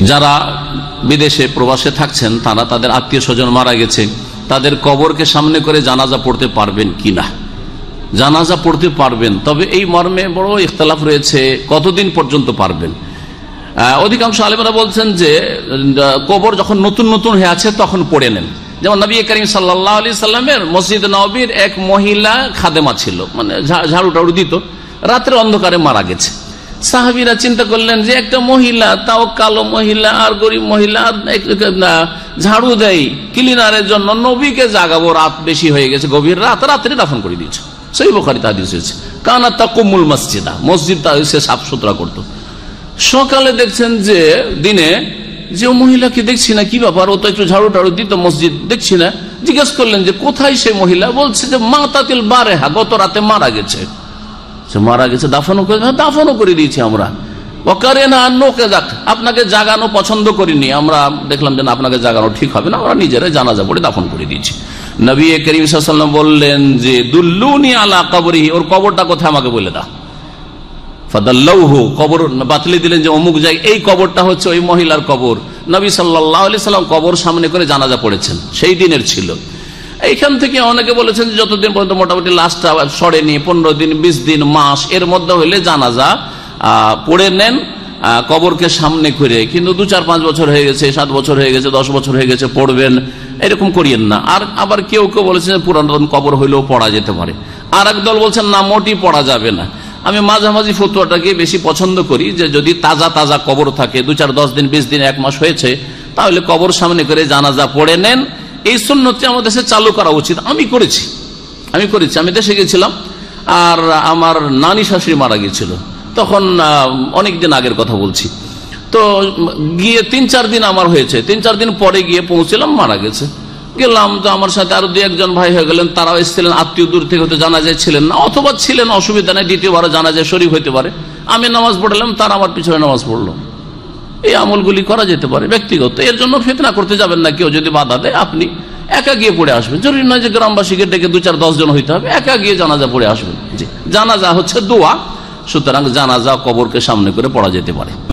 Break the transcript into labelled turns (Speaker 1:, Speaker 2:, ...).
Speaker 1: যারা বিদেশে প্রবাসে থাকছেন তারা তাদের আত্মীয় স্বজন মারা গেছে, তাদের কবরকে সামনে করে জানাজা পড়তে পারবেন কিনা? জানাজা পড়তে পারবেন, তবে এই মর্মে বড় ইখতিলাফ রয়েছে কতদিন পর্যন্ত পারবেন। অধিকাংশ আলেমরা বলছেন যে কবর যখন নতুন নতুন হয়ে আছে তখন পড়ে নেন। যেমন নবী করিম সাল্লাল্লাহু আলাইহি সাল্লামের মসজিদ নববীর এক মহিলা খাদেমা ছিল, মানে ঝাড়ু টাড়ু দিত, রাতের অন্ধকারে মারা গেছে। সাহাবীরা চিন্তা করলেন যে একটা মহিলা, তাও কালো মহিলা আর গরিব মহিলা, ঝাড়ু দেয় ক্লিনারের জন্য, নবীকে জাগাবো, রাত বেশি হয়ে গেছে, গভীর রাত, রাত্রে দাফন করে দিয়েছে। সহিহ বুখারীতে হাদিস হয়েছে, কানা তাকুমুল মসজিদা, মসজিদটা সে সাফ সুতরা করতো। সকালে দেখছেন যে দিনে যে মহিলাকে দেখছি না, কি ব্যাপার, ও তো একটু ঝাড়ু টাড়ু দিত, মসজিদ দেখছি না। জিজ্ঞেস করলেন যে কোথায় সেই মহিলা? বলছে যে মাতাতিল বারেহা, গত রাতে মারা গেছে। মারা গেছে, দাফনও করে দিয়েছি আমরা। আপনাকে জাগানো পছন্দ করিনি, আমরা দেখলাম যে না, আপনাকে জাগানো ঠিক হবে না, আমরা নিজেরা জানাজা পড়ে দাফন করে দিয়েছি। নবী করিম সাল্লাল্লাহু আলাইহি ওয়াসাল্লাম বললেন যে দুল্লুনি আলা কবরিহি, ওর কবরটা কোথায় আমাকে বলে দাও। ফাদাল্লাহু, কবর বাতলে দিলেন যে অমুক জায়গায়, এই কবরটা হচ্ছে ওই মহিলার কবর। নবী সাল্লাল্লাহু আলাইহি সাল্লাম কবর সামনে করে জানাজা পড়েছেন, সেই দিনের ছিল। এইখান থেকে অনেকে বলেছেন যে যতদিন পর্যন্ত মোটামুটি লাশটা সরেনি, 15 দিন, 20 দিন, মাস এর মধ্যে হইলে জানাজা পড়ে নেন কবরকে সামনে করে। কিন্তু 2-4-5 বছর হয়ে গেছে, 7 বছর হয়ে গেছে, 10 বছর হয়ে গেছে, পড়বেন, এরকম করিয়েন না। আর আবার কেউ কেউ বলেছেন পুরাতন কবর হইলেও পড়া যেতে পারে। আর একদল বলছেন না, মোটেই পড়া যাবে না। আমি মাঝামাঝি ফতোয়াটাকে বেশি পছন্দ করি, যে যদি তাজা তাজা কবর থাকে, 2-4, 10 দিন, 20 দিন, 1 মাস হয়েছে, তাহলে কবর সামনে করে জানাজা পড়ে নেন। এই সুন্নতটি আমাদের দেশে চালু করা উচিত। আমি করেছি। আমি দেশে গেছিলাম, আর আমার নানি শাশুড়ি মারা গিয়েছিল, তখন অনেক দিন আগের কথা বলছি। তো গিয়ে 3-4 দিন আমার হয়েছে, 3-4 দিন পরে গিয়ে পৌঁছলাম, মারা গেছে। গেলাম, তো আমার সাথে আরো 2-1 ভাই হয়ে গেলেন, তারাও এসেছিলেন, আত্মীয় দূর থেকে হয়তো জানাজায় ছিলেন না, অথবা ছিলেন, অসুবিধা নেই, দ্বিতীয়বার জানাজায় শরীক হইতে পারে। আমি নামাজ পড়লাম, তারা আমার পিছনে নামাজ পড়লো। এই আমলগুলি করা যেতে পারে ব্যক্তিগত। এর জন্য ফিতনা করতে যাবেন না। কেউ যদি বাধা দেয়, আপনি একা গিয়ে পড়ে আসবেন। জরুরি নয় যে গ্রামবাসীকে ডেকে 2-4-10 জন হইতে হবে, একা গিয়ে জানাজা পড়ে আসবেন। জি, জানাজা হচ্ছে দোয়া, সুতরাং জানাজা কবরকে সামনে করে পড়া যেতে পারে।